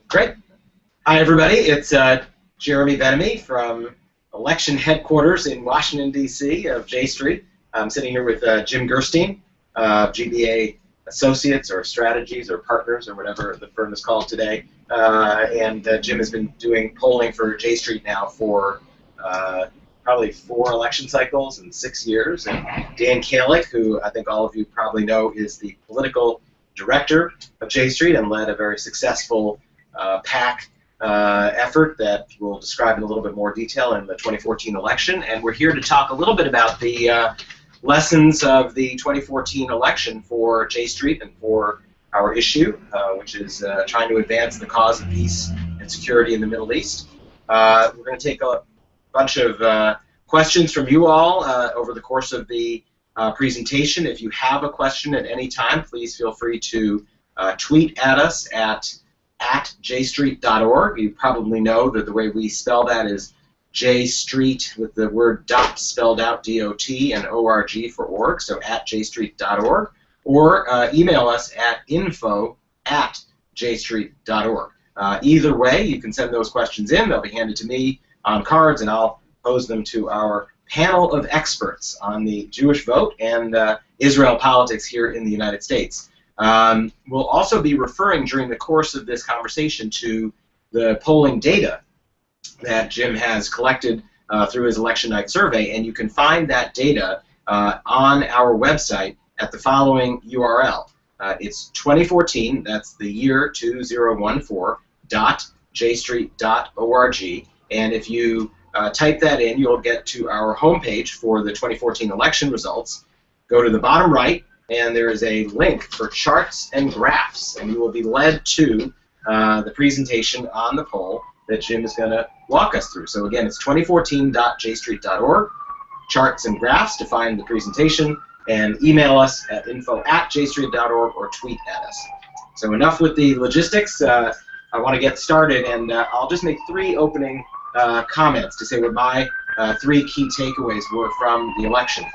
Great. Hi, everybody. It's Jeremy Benamy from election headquarters in Washington, D.C. of J Street. I'm sitting here with Jim Gerstein, GBA Associates or Strategies or Partners or whatever the firm is called today. Jim has been doing polling for J Street now for probably 4 election cycles and 6 years. And Dan Kalik, who I think all of you probably know, is the political director of J Street and led a very successful PAC effort that we'll describe in a little bit more detail in the 2014 election. And we're here to talk a little bit about the lessons of the 2014 election for J Street and for our issue, which is trying to advance the cause of peace and security in the Middle East. We're going to take a bunch of questions from you all over the course of the presentation. If you have a question at any time, please feel free to tweet at us at jstreet.org. You probably know that the way we spell that is jstreet with the word dot spelled out, D-O-T, and O-R-G for org, so at jstreet.org, or email us at info@jstreet.org. Either way, you can send those questions in. They'll be handed to me on cards, and I'll pose them to our panel of experts on the Jewish vote and Israel politics here in the United States. We'll also be referring during the course of this conversation to the polling data that Jim has collected through his election night survey, and you can find that data on our website at the following URL. It's 2014, that's the year 2014.jstreet.org, and if you type that in, you'll get to our homepage for the 2014 election results. Go to the bottom right, and there is a link for charts and graphs, and you will be led to the presentation on the poll that Jim is going to walk us through. So again, it's 2014.jstreet.org, charts and graphs to find the presentation, and email us at info@jstreet.org or tweet at us. So enough with the logistics. I want to get started, and I'll just make 3 opening comments to say what my 3 key takeaways were from the election.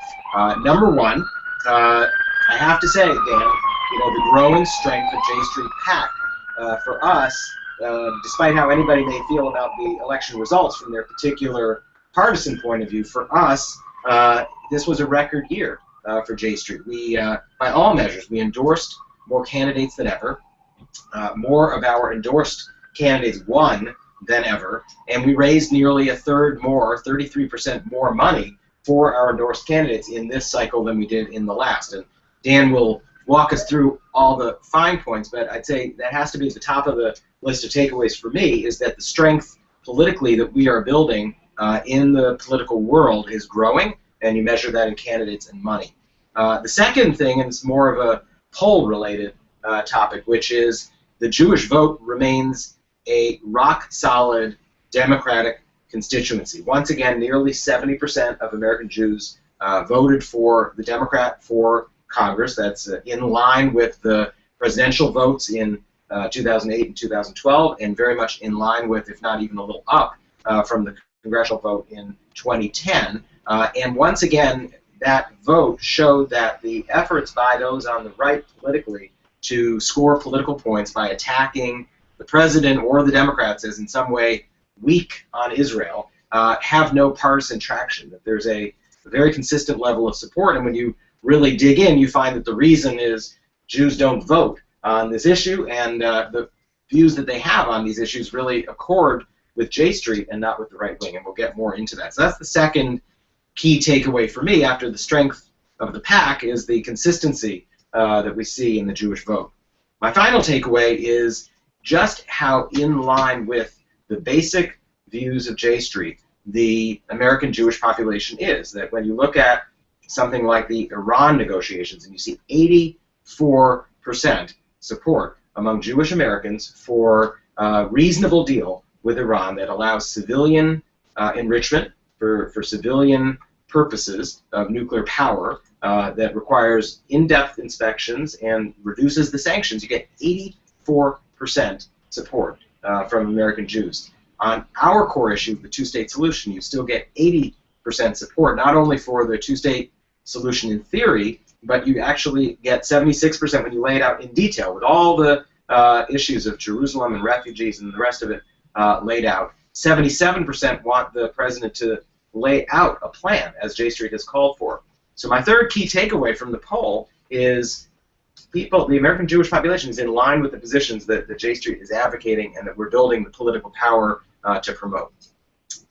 Number 1, I have to say, Dan, the growing strength of J Street PAC for us, despite how anybody may feel about the election results from their particular partisan point of view, for us, this was a record year for J Street. We, by all measures, we endorsed more candidates than ever. More of our endorsed candidates won than ever, and we raised nearly 1/3 more, 33% more money for our endorsed candidates in this cycle than we did in the last. And Dan will walk us through all the fine points, but I'd say that has to be at the top of the list of takeaways for me, is that the strength politically that we are building in the political world is growing, and you measure that in candidates and money. The second thing, and it's more of a poll-related topic, which is the Jewish vote remains a rock-solid Democratic constituency. Once again, nearly 70% of American Jews voted for the Democrat for Congress. That's in line with the presidential votes in 2008 and 2012, and very much in line with, if not even a little up, from the congressional vote in 2010. And once again, that vote showed that the efforts by those on the right politically to score political points by attacking the president or the Democrats as in some way weak on Israel have no partisan traction, that there's a very consistent level of support, and when you really dig in, you find that the reason is Jews don't vote on this issue, and the views that they have on these issues really accord with J Street and not with the right wing, and we'll get more into that. So that's the second key takeaway for me after the strength of the PAC is the consistency that we see in the Jewish vote. My final takeaway is just how in line with the basic views of J Street the American Jewish population is. That when you look at something like the Iran negotiations and you see 84% support among Jewish Americans for a reasonable deal with Iran that allows civilian enrichment for civilian purposes of nuclear power, that requires in-depth inspections and reduces the sanctions, you get 84% support from American Jews. On our core issue, the two-state solution, you still get 80% support, not only for the two-state solution in theory, but you actually get 76% when you lay it out in detail with all the issues of Jerusalem and refugees and the rest of it laid out. 77% want the president to lay out a plan, as J Street has called for. So my third key takeaway from the poll is the American Jewish population is in line with the positions that J Street is advocating and that we're building the political power to promote.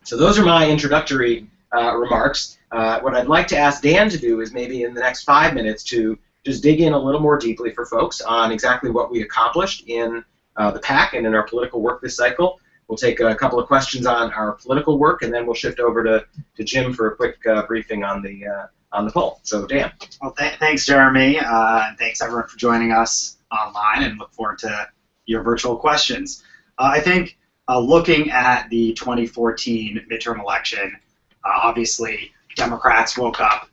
So those are my introductory remarks. What I'd like to ask Dan to do is maybe in the next 5 minutes to just dig in a little more deeply for folks on exactly what we accomplished in the PAC and in our political work this cycle. We'll take a couple of questions on our political work, and then we'll shift over to Jim for a quick briefing on the poll. So, Dan. Well, thanks, Jeremy, and thanks everyone for joining us online, and look forward to your virtual questions. I think looking at the 2014 midterm election, obviously Democrats woke up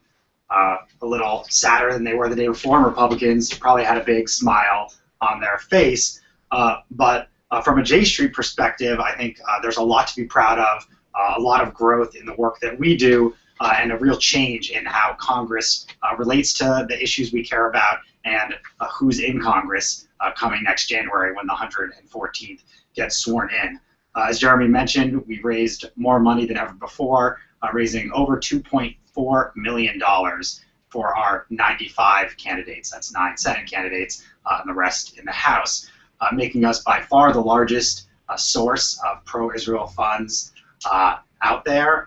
a little sadder than they were the day before, and Republicans probably had a big smile on their face, but from a J Street perspective, I think there's a lot to be proud of, a lot of growth in the work that we do, and a real change in how Congress relates to the issues we care about and who's in Congress coming next January when the 114th gets sworn in. As Jeremy mentioned, we raised more money than ever before, raising over $2.4 million for our 95 candidates. That's 9 Senate candidates and the rest in the House, making us by far the largest source of pro-Israel funds out there,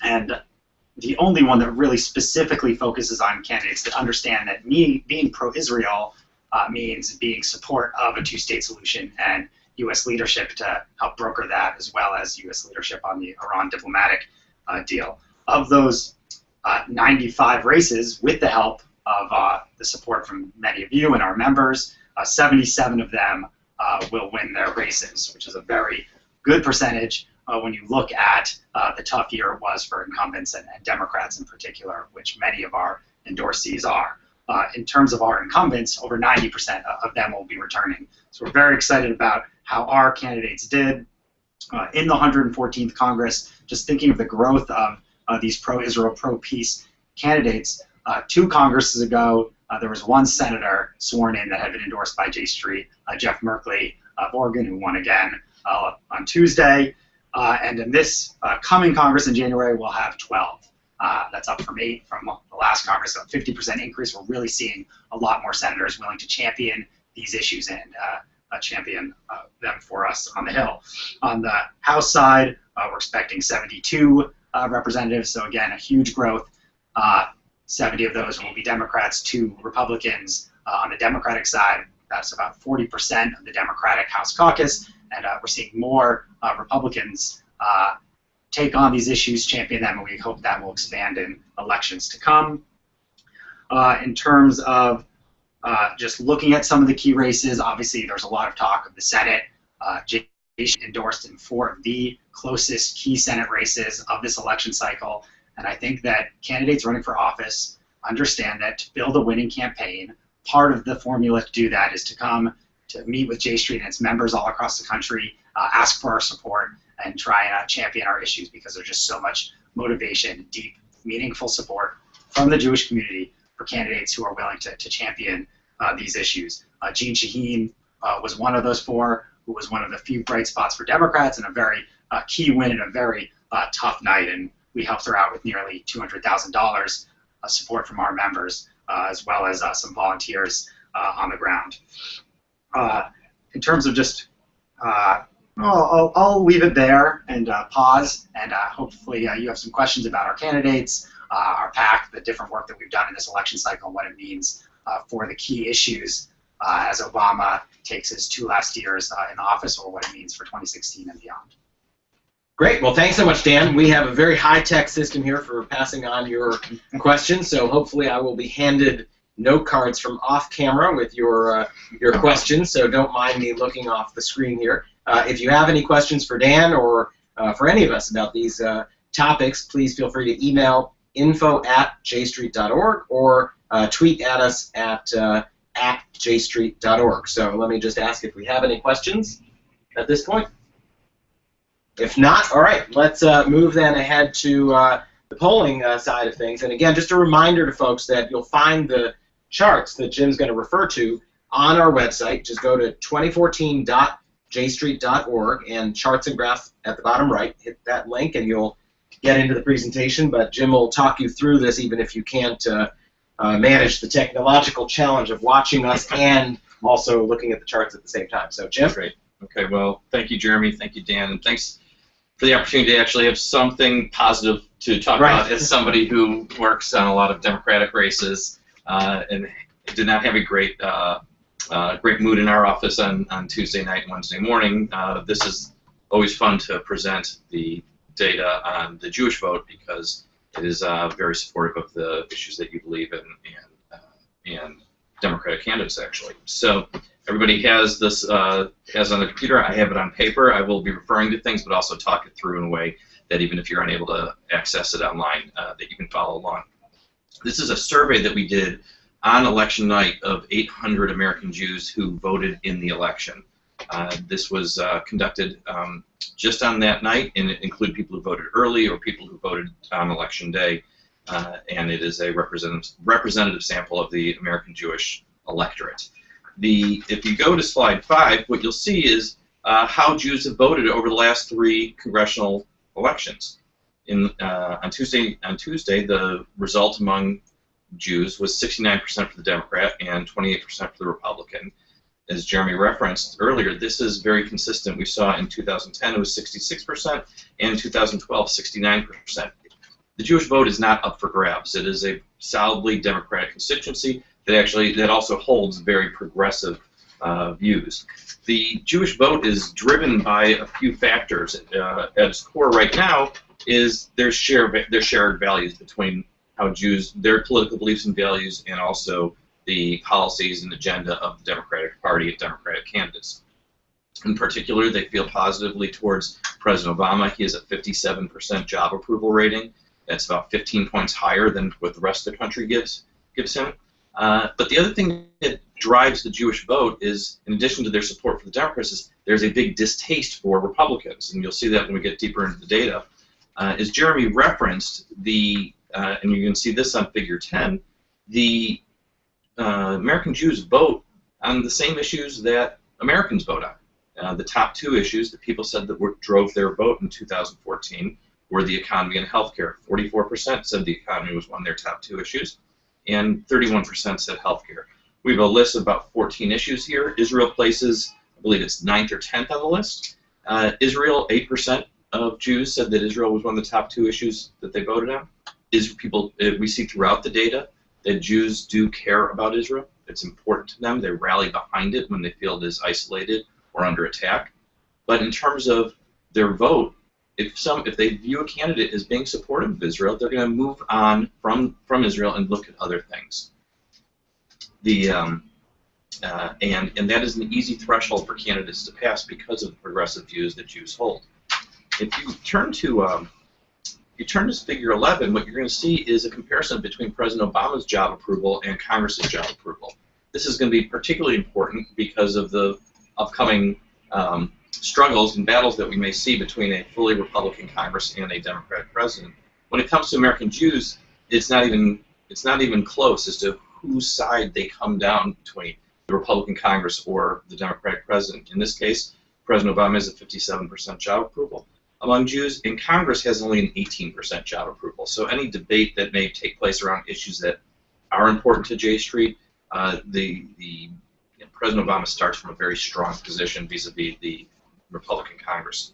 and the only one that really specifically focuses on candidates that understand that being pro-Israel means being support of a two-state solution and U.S. leadership to help broker that, as well as U.S. leadership on the Iran diplomatic deal. Of those 95 races, with the help of the support from many of you and our members, 77 of them will win their races, which is a very good percentage when you look at the tough year it was for incumbents and Democrats in particular, which many of our endorsees are. In terms of our incumbents, over 90% of them will be returning. So we're very excited about how our candidates did in the 114th Congress. Just thinking of the growth of these pro-Israel, pro-peace candidates, 2 Congresses ago, there was 1 senator sworn in that had been endorsed by J Street, Jeff Merkley of Oregon, who won again on Tuesday. And in this coming Congress in January, we'll have 12. That's up from 8 from the last Congress, so a 50% increase. We're really seeing a lot more senators willing to champion these issues and champion them for us on the Hill. On the House side, we're expecting 72 representatives, so again, a huge growth. 70 of those will be Democrats, 2 Republicans. On the Democratic side, that's about 40% of the Democratic House caucus, and we're seeing more Republicans take on these issues, champion them, and we hope that will expand in elections to come. In terms of just looking at some of the key races, obviously there's a lot of talk of the Senate. J endorsed in 4 of the closest key Senate races of this election cycle, and I think that candidates running for office understand that to build a winning campaign, part of the formula to do that is to come to meet with J Street and its members all across the country, ask for our support, and try and champion our issues, because there's just so much motivation, deep, meaningful support from the Jewish community for candidates who are willing to champion these issues. Jean Shaheen was one of those 4, who was one of the few bright spots for Democrats, and a very key win in a very tough night, and we helped her out with nearly $200,000 support from our members, as well as some volunteers on the ground. In terms of just, I'll leave it there and pause, and hopefully you have some questions about our candidates, our PAC, the different work that we've done in this election cycle, and what it means for the key issues as Obama takes his 2 last years in office, or what it means for 2016 and beyond. Great. Well, thanks so much, Dan. We have a very high-tech system here for passing on your questions, so hopefully I will be handed note cards from off camera with your questions, so don't mind me looking off the screen here. If you have any questions for Dan or for any of us about these topics, please feel free to email info@jstreet.org or tweet at us at jstreet.org. So let me just ask if we have any questions at this point. If not, all right, let's move then ahead to the polling side of things. And again, just a reminder to folks that you'll find the charts that Jim's going to refer to on our website. Just go to 2014.jstreet.org and charts and graphs at the bottom right. Hit that link and you'll get into the presentation, but Jim will talk you through this even if you can't manage the technological challenge of watching us and also looking at the charts at the same time. So, Jim? Great. Okay, well, thank you, Jeremy. Thank you, Dan. And thanks for the opportunity to actually have something positive to talk about as somebody who works on a lot of Democratic races and did not have a great mood in our office on Tuesday night and Wednesday morning. This is always fun to present the data on the Jewish vote because it is very supportive of the issues that you believe in and Democratic candidates, actually. So everybody has this has on the computer. I have it on paper. I will be referring to things, but also talk it through in a way that even if you're unable to access it online, that you can follow along. This is a survey that we did on election night of 800 American Jews who voted in the election. This was conducted just on that night, and it included people who voted early or people who voted on election day, and it is a representative sample of the American Jewish electorate. If you go to slide 5, what you'll see is how Jews have voted over the last 3 congressional elections. On Tuesday, the result among Jews was 69% for the Democrat and 28% for the Republican. As Jeremy referenced earlier, this is very consistent. We saw in 2010 it was 66%, and in 2012 69%. The Jewish vote is not up for grabs. It is a solidly Democratic constituency that also holds very progressive views. The Jewish vote is driven by a few factors. At its core right now is their shared values between how Jews, their political beliefs and values, and also the policies and agenda of the Democratic Party and Democratic candidates. In particular, they feel positively towards President Obama. He has a 57% job approval rating. That's about 15 points higher than what the rest of the country gives him. But the other thing that drives the Jewish vote is, in addition to their support for the Democrats, is there's a big distaste for Republicans, and you'll see that when we get deeper into the data. As Jeremy referenced, and you can see this on Figure 10, the American Jews vote on the same issues that Americans vote on. The top 2 issues that people said that drove their vote in 2014 were the economy and healthcare. 44% said the economy was one of their top 2 issues, and 31% said healthcare. We have a list of about 14 issues here. Israel places, I believe it's 9th or 10th on the list. Israel, 8% of Jews said that Israel was one of the top 2 issues that they voted on. We see throughout the data that Jews do care about Israel. It's important to them. They rally behind it when they feel it is isolated or under attack. But in terms of their vote, if they view a candidate as being supportive of Israel, they're going to move on from Israel and look at other things. And that is an easy threshold for candidates to pass because of the progressive views that Jews hold. If you turn to Figure 11, what you're going to see is a comparison between President Obama's job approval and Congress's job approval. This is going to be particularly important because of the upcoming struggles and battles that we may see between a fully Republican Congress and a Democratic president. When it comes to American Jews, it's not even close as to whose side they come down between the Republican Congress or the Democratic president. In this case, President Obama has a 57% job approval among Jews, and Congress has only an 18% job approval. So any debate that may take place around issues that are important to J Street, President Obama starts from a very strong position vis-a-vis the Republican Congress.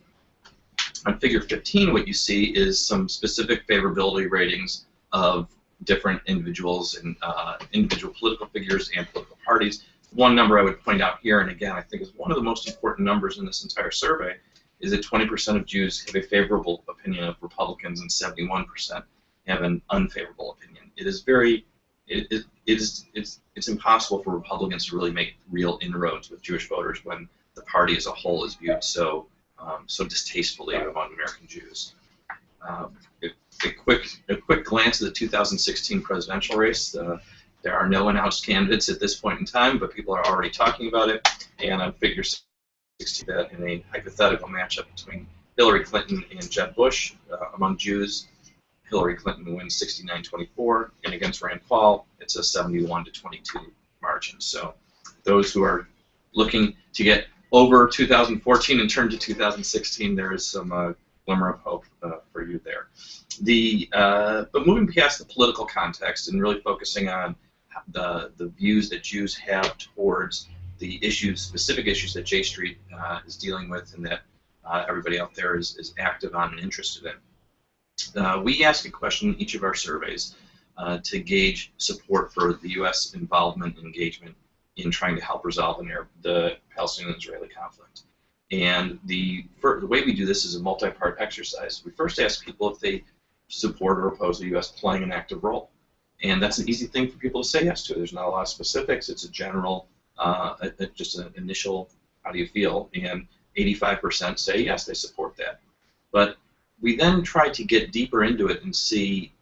On Figure 15, what you see is some specific favorability ratings of different individuals and individual political figures and political parties. One number I would point out here, and again I think is one of the most important numbers in this entire survey, is that 20% of Jews have a favorable opinion of Republicans and 71% have an unfavorable opinion. It is it's impossible for Republicans to really make real inroads with Jewish voters when the party as a whole is viewed so distastefully among American Jews. A quick glance at the 2016 presidential race. There are no announced candidates at this point in time, but people are already talking about it. And on Figure 16, that in a hypothetical matchup between Hillary Clinton and Jeb Bush among Jews, Hillary Clinton wins 69-24, and against Rand Paul, it's a 71-22 margin. So those who are looking to get over 2014 and turn to 2016, there is some glimmer of hope for you there. But moving past the political context and really focusing on the views that Jews have towards the issues, specific issues that J Street is dealing with and that everybody out there is active on and interested in. We ask a question in each of our surveys to gauge support for the U.S. involvement and engagement in trying to help resolve the Palestinian-Israeli conflict. And the way we do this is a multi-part exercise. We first ask people if they support or oppose the U.S. playing an active role. And that's an easy thing for people to say yes to. There's not a lot of specifics. It's a general, just an initial, how do you feel? And 85% say yes, they support that. But we then try to get deeper into it and see,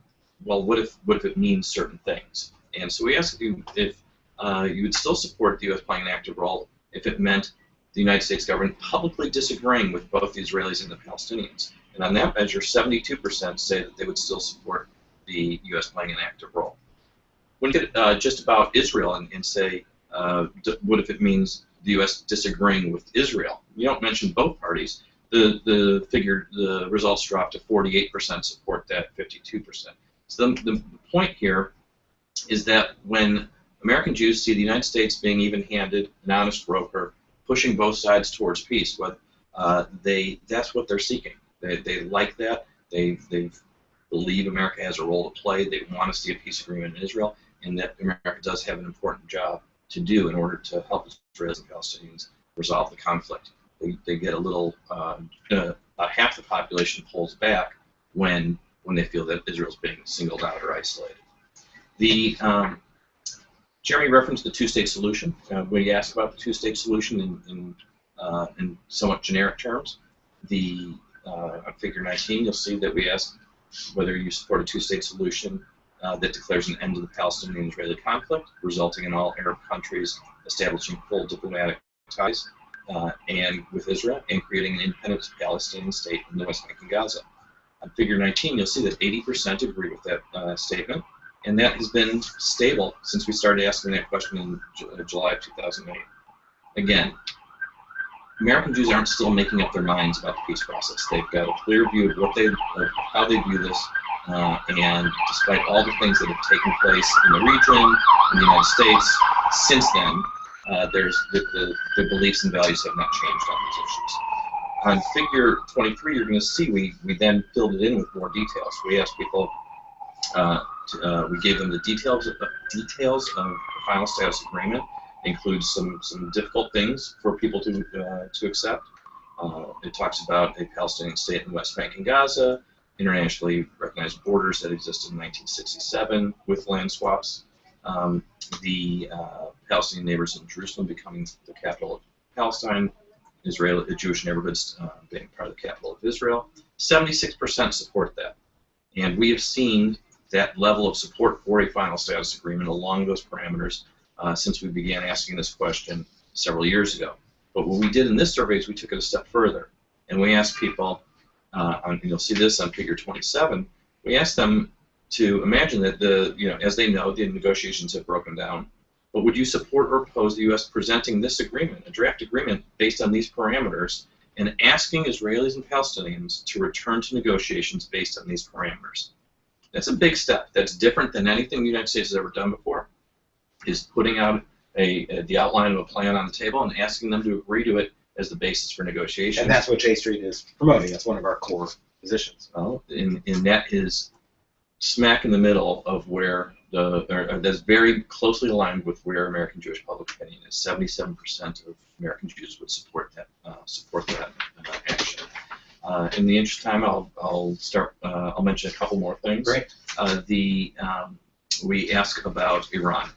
well, what if it means certain things? And so we ask you if you would still support the U.S. playing an active role if it meant the United States government publicly disagreeing with both the Israelis and the Palestinians. And on that measure, 72% say that they would still support the U.S. playing an active role. When you get just about Israel and say, what if it means the U.S. disagreeing with Israel? You don't mention both parties. The results drop to 48% support that, 52%. So the point here is that when American Jews see the United States being even-handed, an honest broker, pushing both sides towards peace, that's what they're seeking. They like that. They believe America has a role to play. They want to see a peace agreement in Israel, and that America does have an important job to do in order to help Israelis and Palestinians resolve the conflict. They get a little, about half the population pulls back when they feel that Israel's being singled out or isolated. Jeremy referenced the two-state solution. We asked about the two-state solution in somewhat generic terms. On figure 19, you'll see that we asked whether you support a two-state solution that declares an end to the Palestinian-Israeli conflict, resulting in all Arab countries establishing full diplomatic ties and with Israel, and creating an independent Palestinian state in the West Bank and Gaza. On figure 19, you'll see that 80% agree with that statement, and that has been stable since we started asking that question in July of 2008. Again, American Jews aren't still making up their minds about the peace process. They've got a clear view of how they view this, and despite all the things that have taken place in the region, in the United States, since then, the beliefs and values have not changed on these issues. On figure 23, you're going to see we then filled it in with more details. We asked people, we gave them the details of the final status agreement. Includes some difficult things for people to accept. It talks about a Palestinian state in the West Bank and Gaza, internationally recognized borders that existed in 1967 with land swaps, the Palestinian neighbors in Jerusalem becoming the capital of Palestine, Jewish neighborhoods being part of the capital of Israel. 76% support that. And we have seen that level of support for a final status agreement along those parameters since we began asking this question several years ago. But what we did in this survey is we took it a step further, and we asked people, and you'll see this on figure 27, we asked them to imagine that as they know, the negotiations have broken down, but would you support or oppose the U.S. presenting this agreement, a draft agreement based on these parameters, and asking Israelis and Palestinians to return to negotiations based on these parameters? That's a big step. That's different than anything the United States has ever done before, is putting out the outline of a plan on the table and asking them to agree to it as the basis for negotiations. And that's what J Street is promoting. That's one of our core positions. Well, and that is smack in the middle of where that's very closely aligned with where American Jewish public opinion is. 77% of American Jews would support that action. In the interest of time, I'll mention a couple more things. Great. We ask about Iran,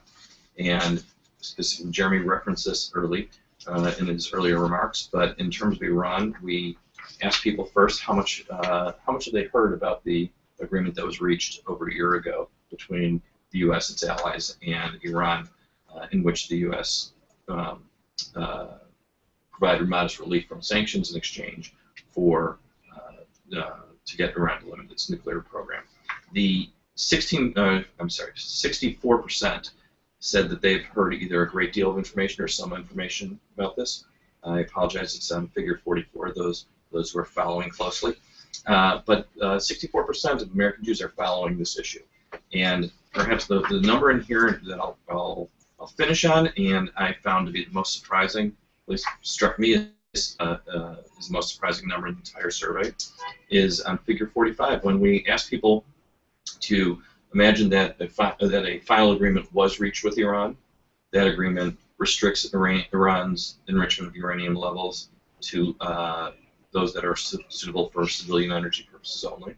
and specifically Jeremy referenced this early in his earlier remarks. But in terms of Iran, we asked people first how much have they heard about the agreement that was reached over a year ago between the U.S., its allies, and Iran, in which the U.S. Provided modest relief from sanctions in exchange for to get Iran to limit its nuclear program. The 64% said that they've heard either a great deal of information or some information about this. I apologize, it's on figure 44, those who are following closely. But 64% of American Jews are following this issue. And perhaps the number in here that I'll finish on, and I found to be the most surprising, at least struck me as the most surprising number in the entire survey, is on figure 45. When we asked people to imagine that a final agreement was reached with Iran, that agreement restricts Iran's enrichment of uranium levels to those that are suitable for civilian energy purposes only.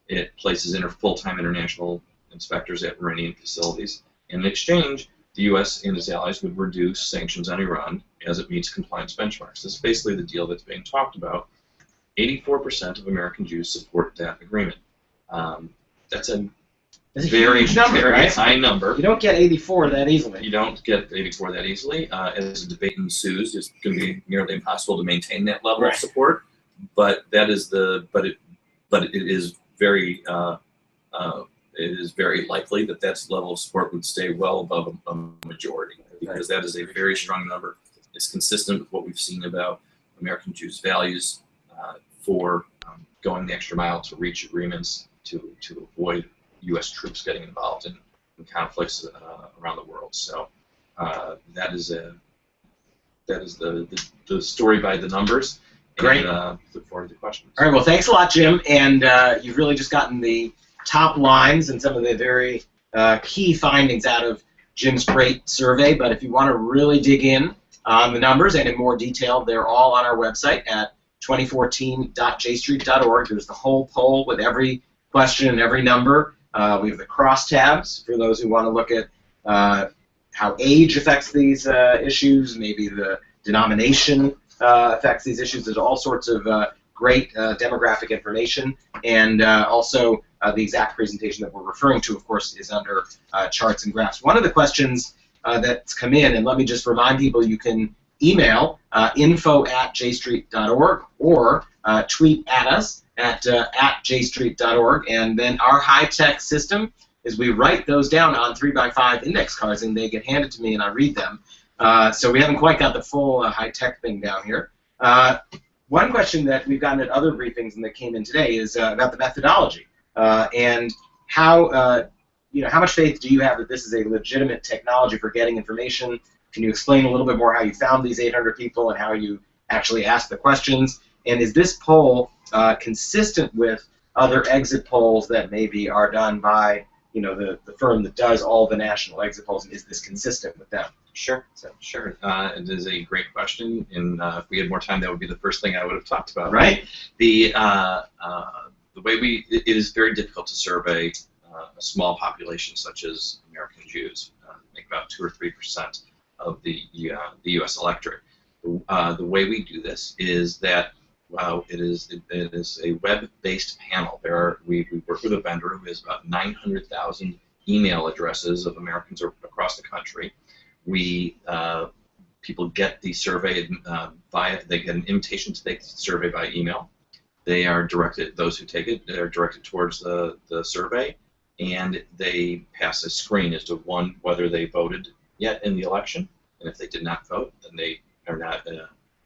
It places full-time international inspectors at Iranian facilities. In exchange, the U.S. and its allies would reduce sanctions on Iran as it meets compliance benchmarks. This is basically the deal that's being talked about. 84% of American Jews support that agreement. That's a very huge number, very right? high number. You don't get 84 that easily. You don't get 84 that easily. As the debate ensues, it's going to be nearly impossible to maintain that level of support. But that is it is very likely that that level of support would stay well above a majority, because that is a very strong number. It's consistent with what we've seen about American Jews' values for going the extra mile to reach agreements to avoid U.S. troops getting involved in conflicts around the world. So that is the story by the numbers. Great. And look forward to the questions. All right. Well, thanks a lot, Jim. And you've really just gotten the top lines and some of the very key findings out of Jim's great survey. But if you want to really dig in on the numbers and in more detail, they're all on our website at 2014.jstreet.org. There's the whole poll with every question and every number. We have the crosstabs for those who want to look at how age affects these issues, maybe the denomination affects these issues. There's all sorts of great demographic information, and also the exact presentation that we're referring to, of course, is under charts and graphs. One of the questions that's come in, and let me just remind people, you can email info@jstreet.org or tweet at us at jstreet.org, and then our high-tech system is we write those down on 3x5 index cards, and they get handed to me, and I read them. So we haven't quite got the full high-tech thing down here. One question that we've gotten at other briefings and that came in today is about the methodology and how how much faith do you have that this is a legitimate technology for getting information? Can you explain a little bit more how you found these 800 people and how you actually asked the questions? And is this poll consistent with other exit polls that maybe are done by the firm that does all the national exit polls? And is this consistent with them? Sure. Sure. It is a great question, and if we had more time, that would be the first thing I would have talked about. Right. The way it is very difficult to survey a small population such as American Jews, make about 2 or 3% of the U.S. electorate. The way we do this is that it is a web-based panel. We work with a vendor who has about 900,000 email addresses of Americans across the country. People get the survey they get an invitation to take the survey by email. They are directed, those who take it, they are directed towards the survey, and they pass a screen as to whether they voted yet in the election, and if they did not vote, then they are not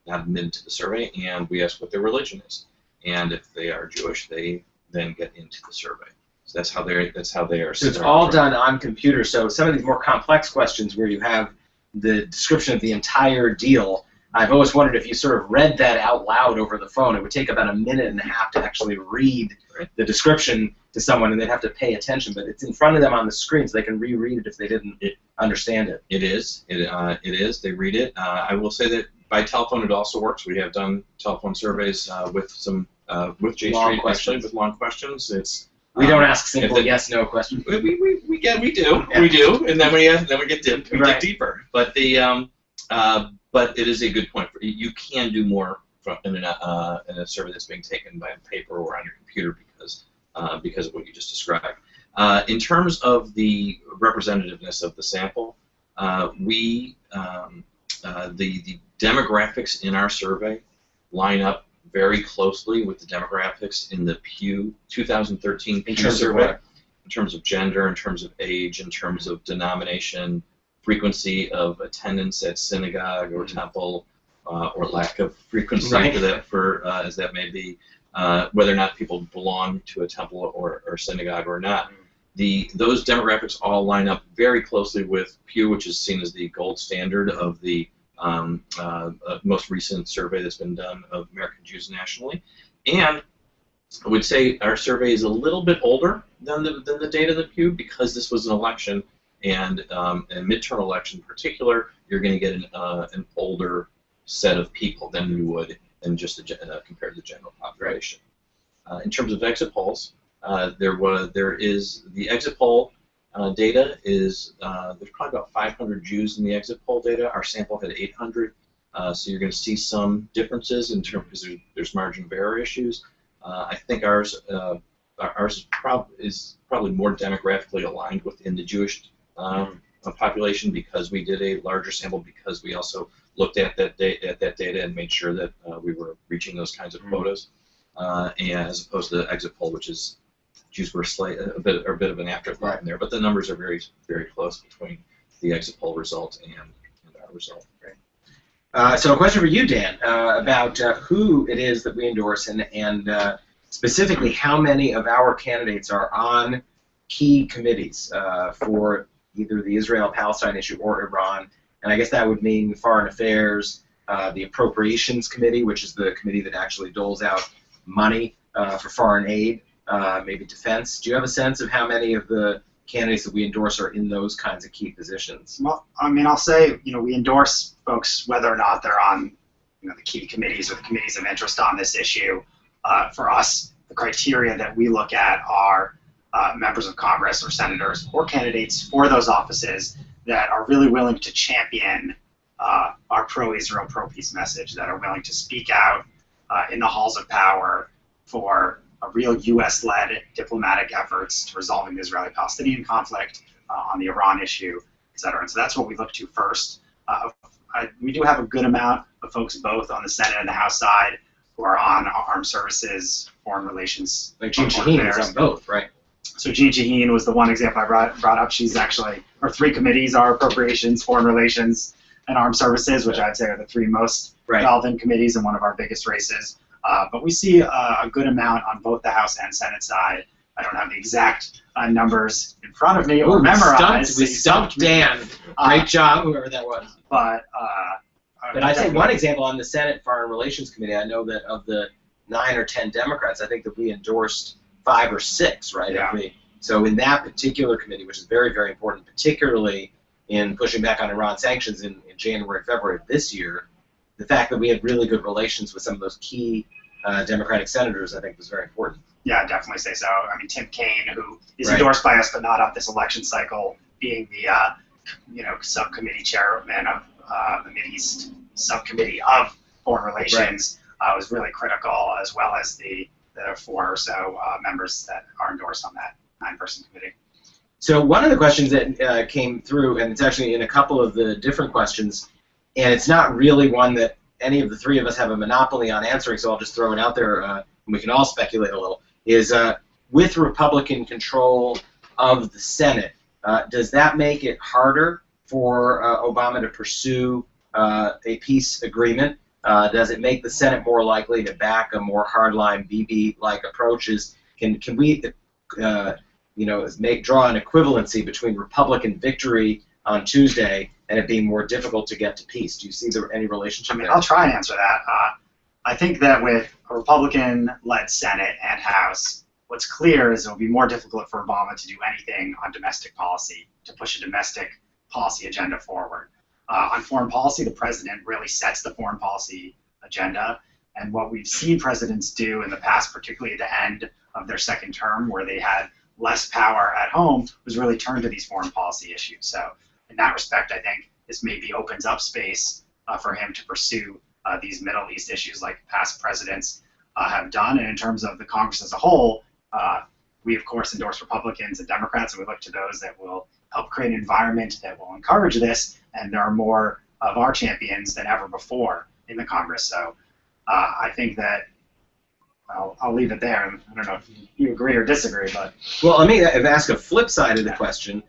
admitted to the survey, and we ask what their religion is, and if they are Jewish, they then get into the survey. So that's how they are. So it's all done on computer. So some of these more complex questions where you have the description of the entire deal, I've always wondered if you sort of read that out loud over the phone. It would take about 1.5 minutes to actually read the description to someone, and they'd have to pay attention. But it's in front of them on the screen, so they can reread it if they didn't understand it. It is. It is. They read it. I will say that by telephone it also works. We have done telephone surveys with J Street actually with long questions. We don't ask simple yes/no questions. We do, and then we get deeper. But but it is a good point. You can do more in a survey that's being taken by paper or on your computer because of what you just described. In terms of the representativeness of the sample, the demographics in our survey line up very closely with the demographics in the Pew 2013 Pew survey. In terms of gender, in terms of age, in terms of denomination, frequency of attendance at synagogue or temple, or lack of frequency Right. for that, as that may be, whether or not people belong to a temple or synagogue or not. Those demographics all line up very closely with Pew, which is seen as the gold standard of the most recent survey that's been done of American Jews nationally. And I would say our survey is a little bit older than the data of the Pew, because this was an election, and a midterm election in particular, you're going to get an older set of people than you would in just compared to the general population. In terms of exit polls, there is the exit poll data is there's probably about 500 Jews in the exit poll data. Our sample had 800, so you're going to see some differences in terms, because there's margin of error issues. I think ours is probably more demographically aligned within the Jewish population, because we did a larger sample, because we also looked at that data and made sure that we were reaching those kinds of quotas, and as opposed to the exit poll, which is Jews were a bit of an afterthought in there, but the numbers are very, very close between the exit poll result and our result. Right. So a question for you, Dan, about who it is that we endorse, and specifically how many of our candidates are on key committees for either the Israel-Palestine issue or Iran. And I guess that would mean Foreign Affairs, the Appropriations Committee, which is the committee that actually doles out money for foreign aid, maybe defense. Do you have a sense of how many of the candidates that we endorse are in those kinds of key positions? Well, I mean, I'll say, we endorse folks whether or not they're on, the key committees or the committees of interest on this issue. For us, the criteria that we look at are members of Congress or senators or candidates for those offices that are really willing to champion our pro-Israel, pro-peace message, that are willing to speak out in the halls of power for a real U.S.-led diplomatic efforts to resolving the Israeli-Palestinian conflict, on the Iran issue, et cetera. And so that's what we look to first. We do have a good amount of folks both on the Senate and the House side who are on armed services, foreign relations. Like Jean Shaheen is on both, right? So Jean Shaheen was the one example I brought up. She's actually, our three committees are appropriations, foreign relations, and armed services, which I'd say are the three most relevant committees and one of our biggest races. But we see a good amount on both the House and Senate side. I don't have the exact numbers in front of me or memorized. We stumped Dan. Great job, whoever that was. But I'd say one example on the Senate Foreign Relations Committee, I know that of the 9 or 10 Democrats, I think that we endorsed 5 or 6, right? Yeah. So in that particular committee, which is very, very important, particularly in pushing back on Iran sanctions in January and February of this year, the fact that we had really good relations with some of those key Democratic senators, I think, was very important. Yeah, I'd definitely say so. I mean, Tim Kaine, who is endorsed by us but not up this election cycle, being the subcommittee chairman of the Mideast subcommittee of foreign relations, was really critical, as well as the 4 or so members that are endorsed on that 9-person committee. So one of the questions that came through, and it's actually in a couple of the different questions, and it's not really one that any of the three of us have a monopoly on answering, so I'll just throw it out there, and we can all speculate a little, is with Republican control of the Senate, does that make it harder for Obama to pursue a peace agreement? Does it make the Senate more likely to back a more hardline Bibi-like approaches? Can we draw an equivalency between Republican victory on Tuesday and it being more difficult to get to peace? Do you see any relationship there? I'll try and answer that. I think that with a Republican-led Senate and House, what's clear is it will be more difficult for Obama to do anything on domestic policy, to push a domestic policy agenda forward. On foreign policy, the president really sets the foreign policy agenda, and what we've seen presidents do in the past, particularly at the end of their second term, where they had less power at home, was really turn to these foreign policy issues. So in that respect, I think this maybe opens up space for him to pursue these Middle East issues like past presidents have done. And in terms of the Congress as a whole, we of course endorse Republicans and Democrats, and we look to those that will help create an environment that will encourage this, and there are more of our champions than ever before in the Congress. So I think that I'll leave it there. I don't know if you agree or disagree, but... Well, let me ask a flip side of the question.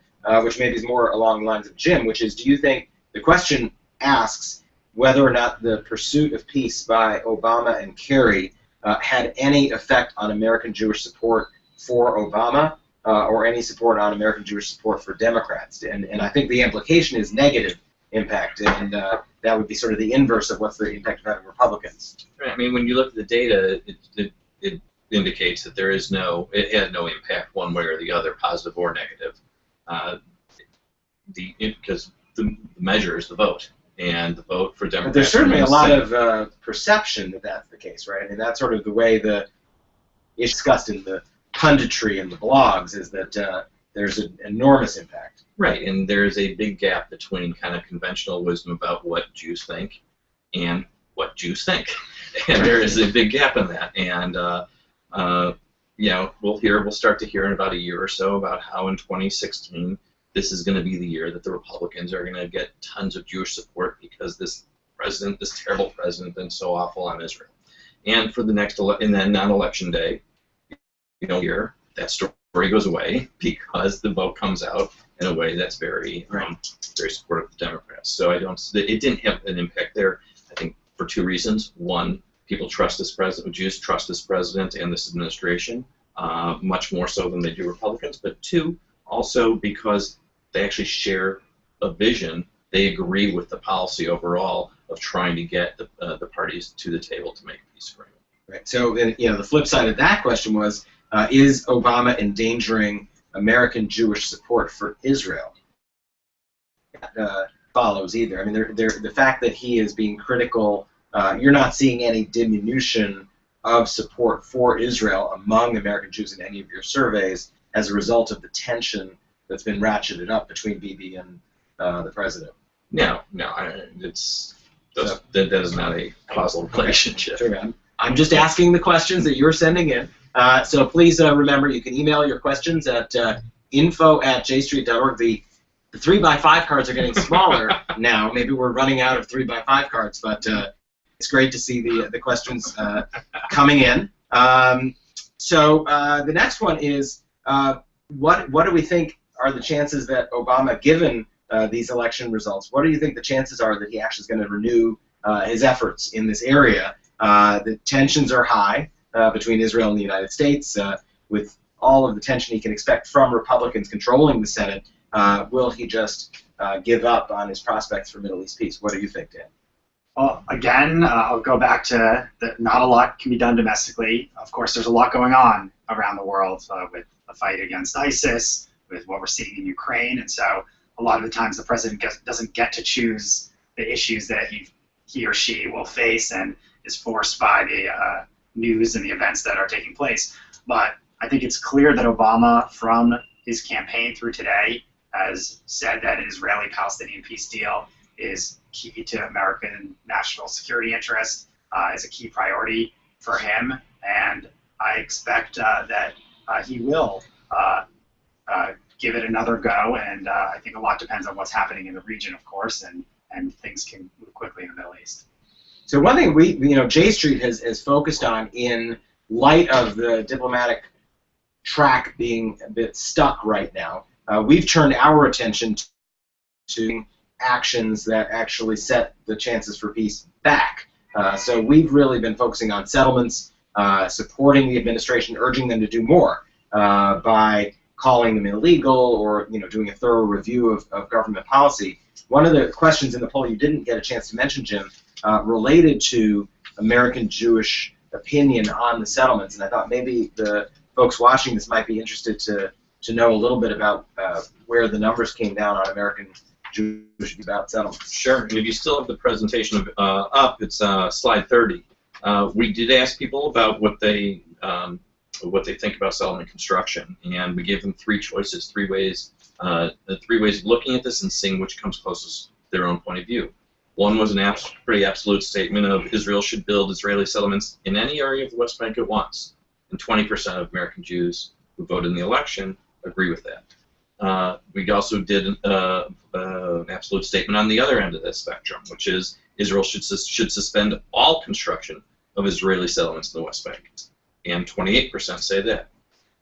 which maybe is more along the lines of Jim, which is, do you think the question asks whether or not the pursuit of peace by Obama and Kerry had any effect on American Jewish support for Obama or any support on American Jewish support for Democrats? And I think the implication is negative impact, and that would be sort of the inverse of what's the impact of having Republicans. Right. I mean, when you look at the data, it indicates that it had no impact one way or the other, positive or negative. Because the measure is the vote, and the vote for Democrats. But there's certainly a lot of perception that that's the case, right? I mean, that's sort of the way it's discussed in the punditry and the blogs, is that there's an enormous impact. Right, and there's a big gap between kind of conventional wisdom about what Jews think and what Jews think, and there is a big gap in that. And we'll start to hear in about a year or so about how in 2016 this is going to be the year that the Republicans are going to get tons of Jewish support because this terrible president, been so awful on Israel. And for the next and then on election day, here that story goes away because the vote comes out in a way that's very very supportive of the Democrats. So it didn't have an impact there. I think for two reasons. One, people trust this president. Jews trust this president and this administration much more so than they do Republicans. But two, also because they actually share a vision. They agree with the policy overall of trying to get the parties to the table to make a peace agreement. Right. So, the flip side of that question was, is Obama endangering American Jewish support for Israel? That follows either. I mean, the fact that he is being critical, you're not seeing any diminution of support for Israel among American Jews in any of your surveys as a result of the tension that's been ratcheted up between Bibi and the president. No, that is not a causal relationship. Sure, I'm just asking the questions that you're sending in. So please remember, you can email your questions at info@jstreet.org. The 3x5 cards are getting smaller now. Maybe we're running out of 3x5 cards, but it's great to see the questions coming in. So the next one is, what do we think are the chances that Obama, given these election results, what do you think the chances are that he actually is going to renew his efforts in this area? The tensions are high between Israel and the United States. With all of the tension he can expect from Republicans controlling the Senate, will he just give up on his prospects for Middle East peace? What do you think, Dan? Well, again, I'll go back to that not a lot can be done domestically. Of course, there's a lot going on around the world with the fight against ISIS, with what we're seeing in Ukraine, and so a lot of the times the president doesn't get to choose the issues that he or she will face and is forced by the news and the events that are taking place. But I think it's clear that Obama, from his campaign through today, has said that an Israeli-Palestinian peace deal is key to American national security interest, is a key priority for him, and I expect that he will give it another go, and I think a lot depends on what's happening in the region, of course, and things can move quickly in the Middle East. So one thing J Street has focused on, in light of the diplomatic track being a bit stuck right now, we've turned our attention to actions that actually set the chances for peace back. So we've really been focusing on settlements, supporting the administration, urging them to do more by calling them illegal or doing a thorough review of government policy. One of the questions in the poll you didn't get a chance to mention, Jim, related to American Jewish opinion on the settlements, and I thought maybe the folks watching this might be interested to know a little bit about where the numbers came down on American Jewish about settlements. Sure. And if you still have the presentation up, it's slide 30. We did ask people about what they think about settlement construction, and we gave them three choices, three ways of looking at this and seeing which comes closest to their own point of view. One was a pretty absolute statement of Israel should build Israeli settlements in any area of the West Bank it wants, and 20% of American Jews who voted in the election agree with that. We also did an absolute statement on the other end of the spectrum, which is Israel should suspend all construction of Israeli settlements in the West Bank, and 28% say that.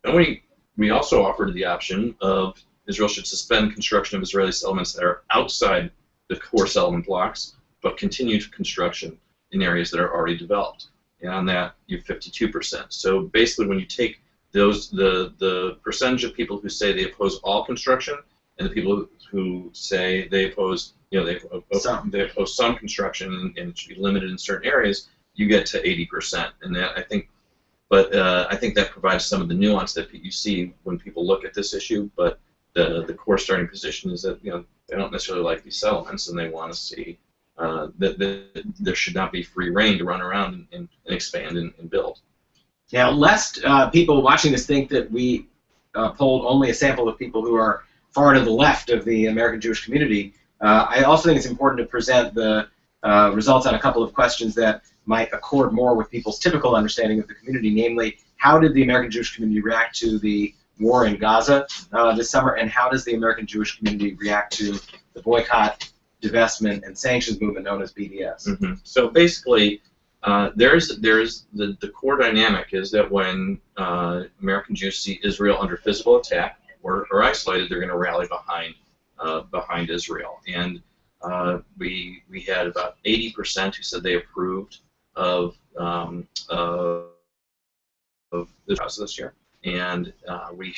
And we also offered the option of Israel should suspend construction of Israeli settlements that are outside the core settlement blocks, but continue construction in areas that are already developed. And on that, you have 52%. So basically, when you take those, the percentage of people who say they oppose all construction, and the people who say they oppose, they oppose some construction and it should be limited in certain areas, you get to 80%. And that, I think, I think that provides some of the nuance that you see when people look at this issue. But the core starting position is that they don't necessarily like these settlements, and they want to see that there should not be free reign to run around and expand and build. Now, lest people watching this think that we polled only a sample of people who are far to the left of the American Jewish community, I also think it's important to present the results on a couple of questions that might accord more with people's typical understanding of the community, namely, how did the American Jewish community react to the war in Gaza this summer, and how does the American Jewish community react to the boycott, divestment, and sanctions movement known as BDS? Mm-hmm. So basically, there's the core dynamic is that when American Jews see Israel under physical attack or isolated, they're going to rally behind Israel. And we had about 80% who said they approved of this year, and we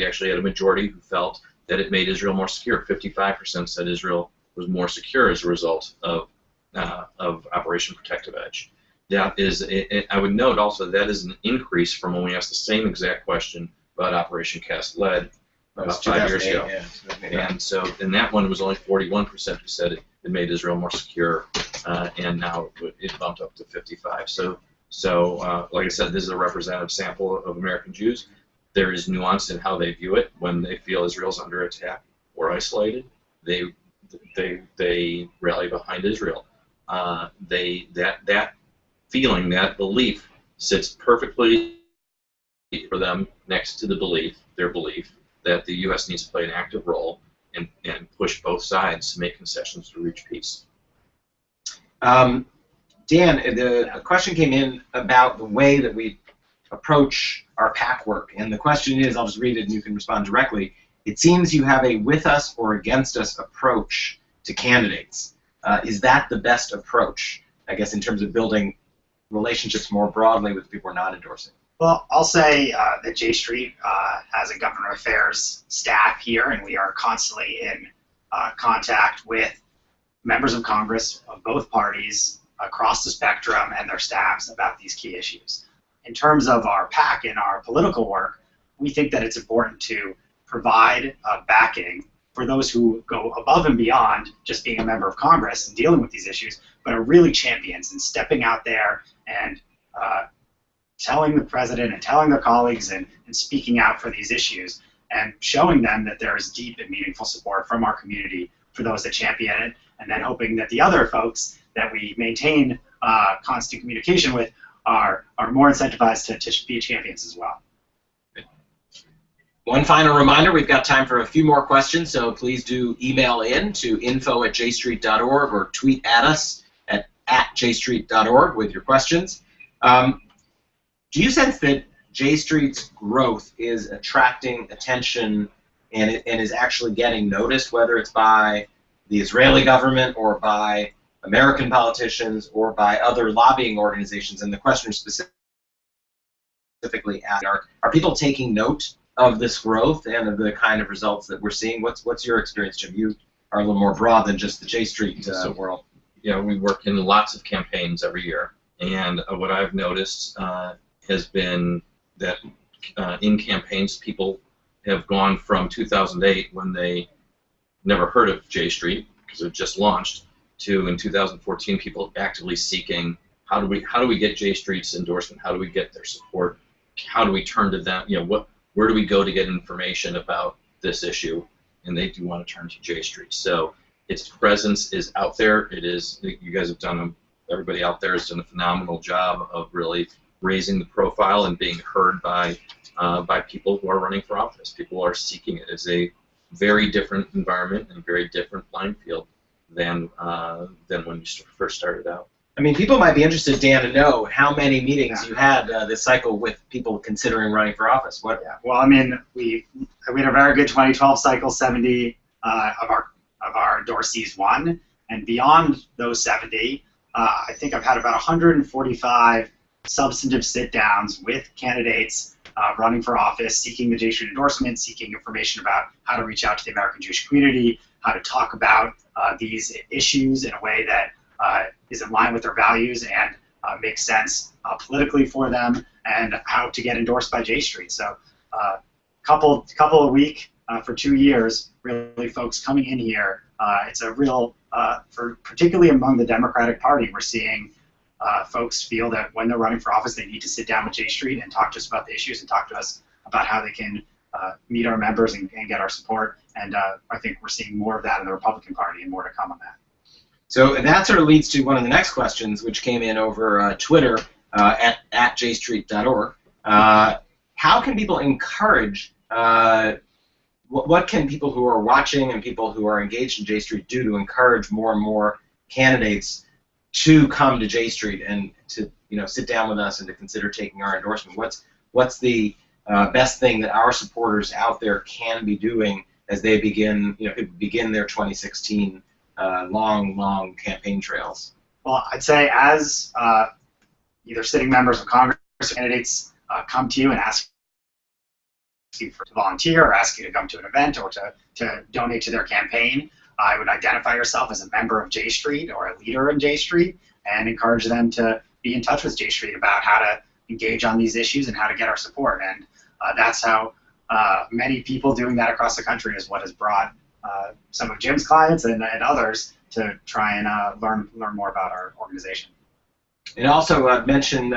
actually had a majority who felt that it made Israel more secure. 55% said Israel was more secure as a result of Operation Protective Edge. That is, I would note also that is an increase from when we asked the same exact question about Operation Cast Lead about 5 years ago. Yeah. And so in that one, it was only 41% who said it made Israel more secure, and now it bumped up to 55. So like I said, this is a representative sample of American Jews. There is nuance in how they view it. When they feel Israel's under attack or isolated, they rally behind Israel. That feeling, that belief, sits perfectly for them next to their belief that the U.S. needs to play an active role and push both sides to make concessions to reach peace. Dan, a question came in about the way that we approach our PAC work, and the question is, I'll just read it and you can respond directly. It seems you have a with us or against us approach to candidates. Is that the best approach, I guess, in terms of building relationships more broadly with people who are not endorsing? Well, I'll say that J Street has a government affairs staff here, and we are constantly in contact with members of Congress of both parties across the spectrum and their staffs about these key issues. In terms of our PAC and our political work, we think that it's important to provide backing for those who go above and beyond just being a member of Congress and dealing with these issues, but are really champions and stepping out there and telling the president and telling their colleagues and speaking out for these issues and showing them that there is deep and meaningful support from our community for those that champion it, and then hoping that the other folks that we maintain constant communication with are more incentivized to be champions as well. One final reminder, we've got time for a few more questions, so please do email in to info@jstreet.org or tweet at us at jstreet.org with your questions. Do you sense that J Street's growth is attracting attention and is actually getting noticed, whether it's by the Israeli government or by American politicians or by other lobbying organizations? And the question is specifically asked, are people taking note of this growth and of the kind of results that we're seeing? What's your experience, Jim? You are a little more broad than just the J Street world. Yeah, we work in lots of campaigns every year, and what I've noticed has been that in campaigns, people have gone from 2008, when they never heard of J Street because it just launched, to in 2014, people actively seeking how do we get J Street's endorsement? How do we get their support? How do we turn to them? Where do we go to get information about this issue? And they do want to turn to J Street. So its presence is out there. It is. You guys have done. Everybody out there has done a phenomenal job of really raising the profile and being heard by people who are running for office. People are seeking it. It's a very different environment and a very different playing field than when you first started out. I mean, people might be interested, Dan, to know how many meetings you had this cycle with people considering running for office. What? Yeah. Well, I mean, we had a very good 2012 cycle. 70 of our endorsees won, and beyond those 70, I think I've had about 145 substantive sit-downs with candidates running for office, seeking the J Street endorsement, seeking information about how to reach out to the American Jewish community, how to talk about these issues in a way that is in line with their values and makes sense politically for them, and how to get endorsed by J Street. So couple a week for 2 years, really folks coming in here. It's a real, particularly among the Democratic Party, we're seeing folks feel that when they're running for office, they need to sit down with J Street and talk to us about the issues and talk to us about how they can meet our members and get our support. And I think we're seeing more of that in the Republican Party and more to come on that. So that sort of leads to one of the next questions, which came in over Twitter at jstreet.org. How can people encourage, what can people who are watching and people who are engaged in J Street do to encourage more and more candidates to come to J Street and to sit down with us and to consider taking our endorsement? What's the best thing that our supporters out there can be doing as they begin their 2016 long campaign trails? Well, I'd say as either sitting members of Congress or candidates come to you and ask you to volunteer or ask you to come to an event or to donate to their campaign, I would identify yourself as a member of J Street or a leader in J Street and encourage them to be in touch with J Street about how to engage on these issues and how to get our support. And that's how many people doing that across the country is what has brought some of Jim's clients and others to try and learn more about our organization. And also mention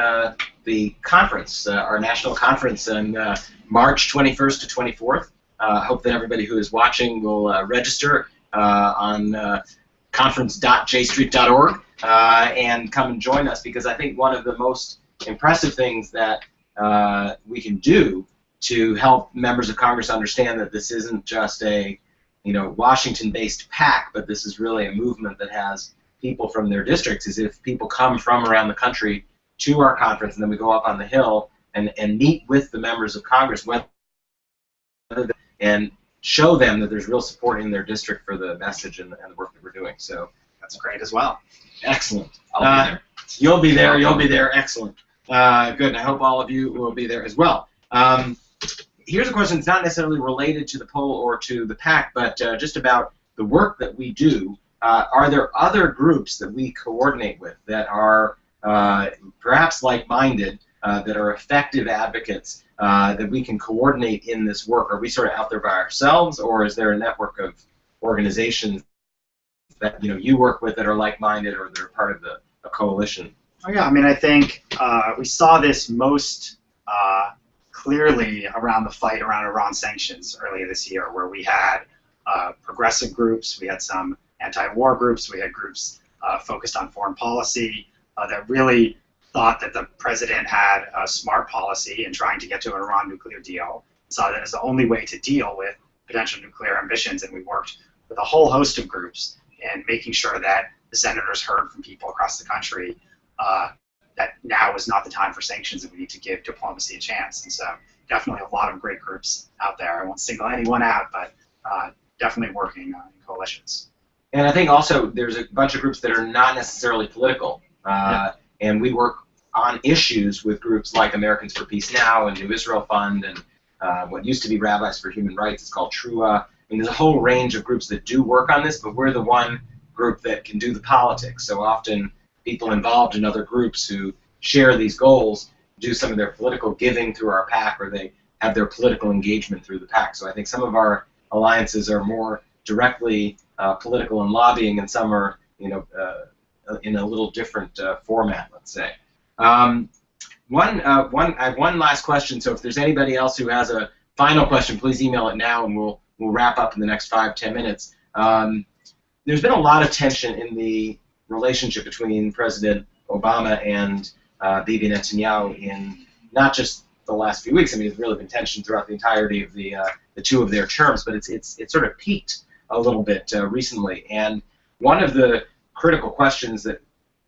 the conference, our national conference on March 21st to 24th. I hope that everybody who is watching will register on conference.jstreet.org and come and join us, because I think one of the most impressive things that we can do to help members of Congress understand that this isn't just a Washington-based PAC, but this is really a movement that has people from their districts, is if people come from around the country to our conference, and then we go up on the Hill and meet with the members of Congress and show them that there's real support in their district for the message and the work that we're doing. So that's great as well. Excellent. I'll be there. You'll be there. You'll be there. Excellent. Good. And I hope all of you will be there as well. Here's a question that's not necessarily related to the poll or to the PAC, but just about the work that we do. Are there other groups that we coordinate with that are perhaps like-minded, that are effective advocates, that we can coordinate in this work? Are we sort of out there by ourselves, or is there a network of organizations that you work with that are like-minded or that are part of a coalition? Oh yeah, I mean, I think we saw this most clearly around the fight around Iran sanctions earlier this year, where we had progressive groups, we had some anti-war groups, we had groups focused on foreign policy that really thought that the president had a smart policy in trying to get to an Iran nuclear deal, saw that as the only way to deal with potential nuclear ambitions, and we worked with a whole host of groups in making sure that the senators heard from people across the country that now is not the time for sanctions and we need to give diplomacy a chance. And so definitely a lot of great groups out there. I won't single anyone out, but definitely working in coalitions. And I think also there's a bunch of groups that are not necessarily political, and we work on issues with groups like Americans for Peace Now and New Israel Fund and what used to be Rabbis for Human Rights. It's called TRUA. I mean, there's a whole range of groups that do work on this, but we're the one group that can do the politics. So often people involved in other groups who share these goals do some of their political giving through our PAC, or they have their political engagement through the PAC. So I think some of our alliances are more directly political and lobbying, and some are, in a little different format, let's say. I have one last question. So if there's anybody else who has a final question, please email it now, and we'll wrap up in the next 5-10 minutes. There's been a lot of tension in the relationship between President Obama and Bibi Netanyahu in not just the last few weeks. I mean, there's really been tension throughout the entirety of the two of their terms, but it's sort of peaked a little bit recently. And one of the critical questions that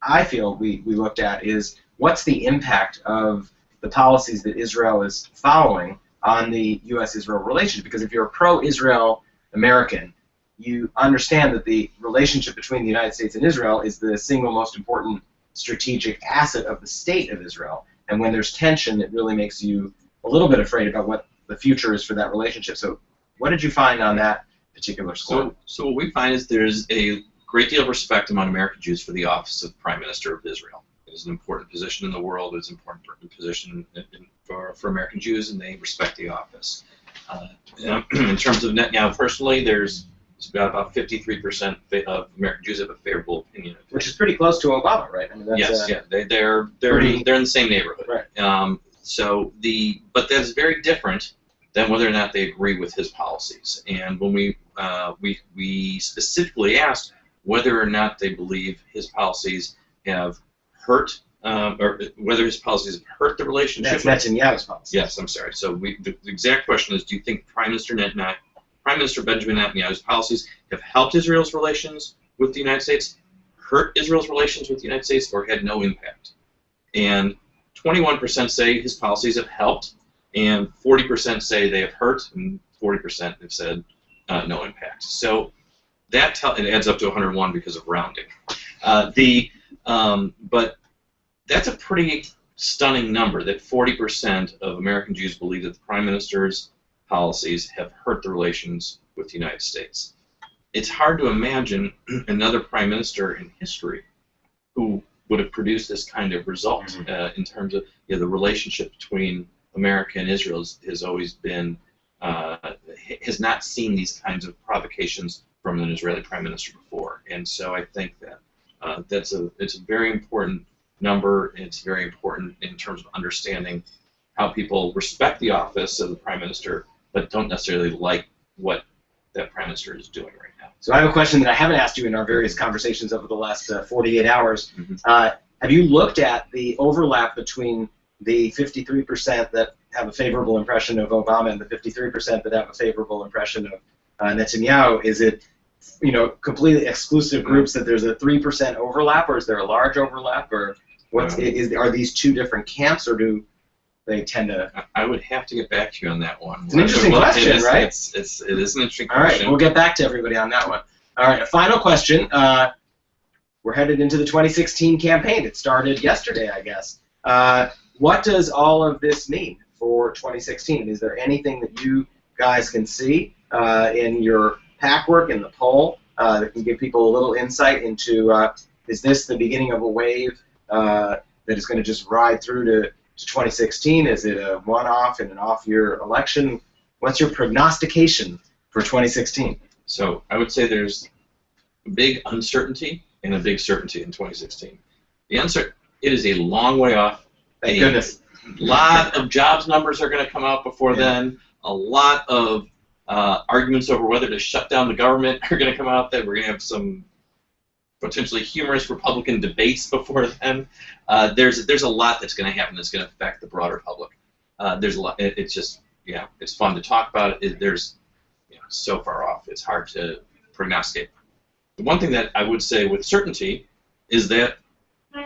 I feel we looked at is what's the impact of the policies that Israel is following on the U.S.-Israel relationship? Because if you're a pro-Israel American, you understand that the relationship between the United States and Israel is the single most important strategic asset of the state of Israel. And when there's tension, it really makes you a little bit afraid about what the future is for that relationship. So what did you find on that particular score? So what we find is there's a great deal of respect among American Jews for the office of Prime Minister of Israel. It is an important position in the world. It's an important position for American Jews, and they respect the office. In terms of Netanyahu personally, there's about 53% of American Jews have a favorable opinion of him. Which is pretty close to Obama, right? I mean, that's, yes, yeah, they're in the same neighborhood. Right. But that's very different than whether or not they agree with his policies. And when we specifically asked whether or not they believe his policies have hurt, or whether his policies have hurt the relationship. That's Netanyahu's policy. Yes, I'm sorry. So the exact question is, do you think Prime Minister Benjamin Netanyahu's policies have helped Israel's relations with the United States, hurt Israel's relations with the United States, or had no impact? And 21% say his policies have helped, and 40% say they have hurt, and 40% have said no impact. So that it adds up to 101 because of rounding. But that's a pretty stunning number, that 40% of American Jews believe that the Prime Minister's policies have hurt the relations with the United States. It's hard to imagine another Prime Minister in history who would have produced this kind of result in terms of the relationship between America and Israel has always been, has not seen these kinds of provocations from an Israeli Prime Minister before. And so I think that it's a very important number. It's very important in terms of understanding how people respect the office of the Prime Minister, but don't necessarily like what that Prime Minister is doing right now. So I have a question that I haven't asked you in our various conversations over the last 48 hours. Have you looked at the overlap between the 53% that have a favorable impression of Obama and the 53% that have a favorable impression of Netanyahu? Is it, completely exclusive groups that there's a 3% overlap, or is there a large overlap, or are these two different camps, or do they tend to? I would have to get back to you on that one. It's an interesting question, right? It is an interesting question. All right, we'll get back to everybody on that one. All right, a final question. We're headed into the 2016 campaign. It started yesterday, I guess. What does all of this mean for 2016? Is there anything that you guys can see in your PAC work, in the poll, that can give people a little insight into, is this the beginning of a wave that is going to just ride through to 2016? Is it a one-off in an off-year election? What's your prognostication for 2016? So I would say there's a big uncertainty and a big certainty in 2016. The it is a long way off. Thank goodness. A lot of jobs numbers are going to come out before then. A lot of arguments over whether to shut down the government are going to come out. That we're going to have some potentially humorous Republican debates before then. There's a lot that's going to happen that's going to affect the broader public. There's a lot. It's just it's fun to talk about it. There's so far off. It's hard to prognosticate. The one thing that I would say with certainty is that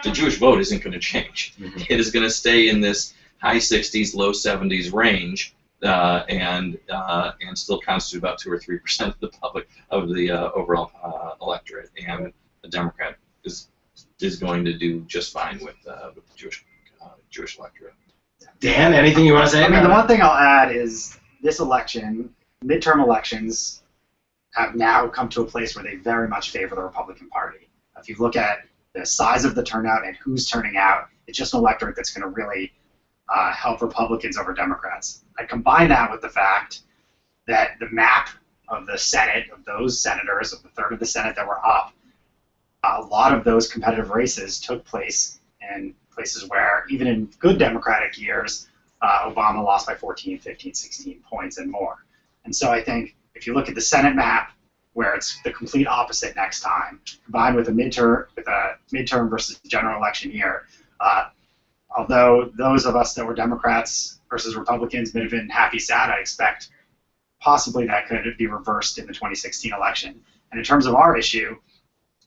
the Jewish vote isn't going to change. It is going to stay in this high 60s, low 70s range, and still constitute about 2 or 3% of the public of the overall electorate. And the Democrat is going to do just fine with the Jewish electorate. Dan, anything you want to say? I mean, the one thing I'll add is this election, midterm elections, have now come to a place where they very much favor the Republican Party. If you look at the size of the turnout and who's turning out, it's just an electorate that's going to really help Republicans over Democrats. I combine that with the fact that the map of the Senate, of those senators, of the third of the Senate that were up, a lot of those competitive races took place in places where, even in good Democratic years, Obama lost by 14, 15, 16 points and more. And so I think if you look at the Senate map, where it's the complete opposite next time, combined with a midterm versus general election year, although those of us that were Democrats versus Republicans may have been happy, sad, I expect possibly that could be reversed in the 2016 election. And in terms of our issue,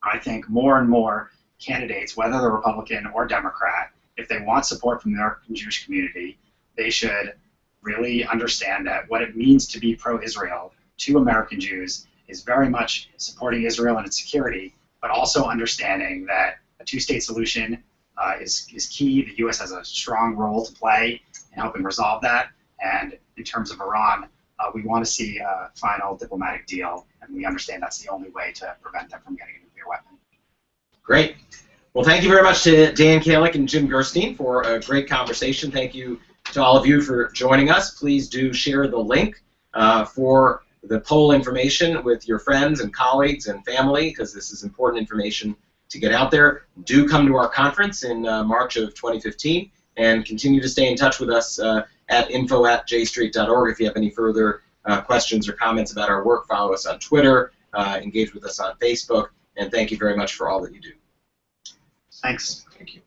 I think more and more candidates, whether they're Republican or Democrat, if they want support from the American Jewish community, they should really understand that what it means to be pro-Israel to American Jews is very much supporting Israel and its security, but also understanding that a two-state solution is key. The U.S. has a strong role to play in helping resolve that. And in terms of Iran, we want to see a final diplomatic deal, and we understand that's the only way to prevent them from getting a nuclear weapon. Great. Well, thank you very much to Dan Kalik and Jim Gerstein for a great conversation. Thank you to all of you for joining us. Please do share the link for the poll information with your friends and colleagues and family, because this is important information to get out there. Do come to our conference in March of 2015, and continue to stay in touch with us at info@jstreet.org. If you have any further questions or comments about our work, follow us on Twitter, engage with us on Facebook, and thank you very much for all that you do. Thanks. Thank you.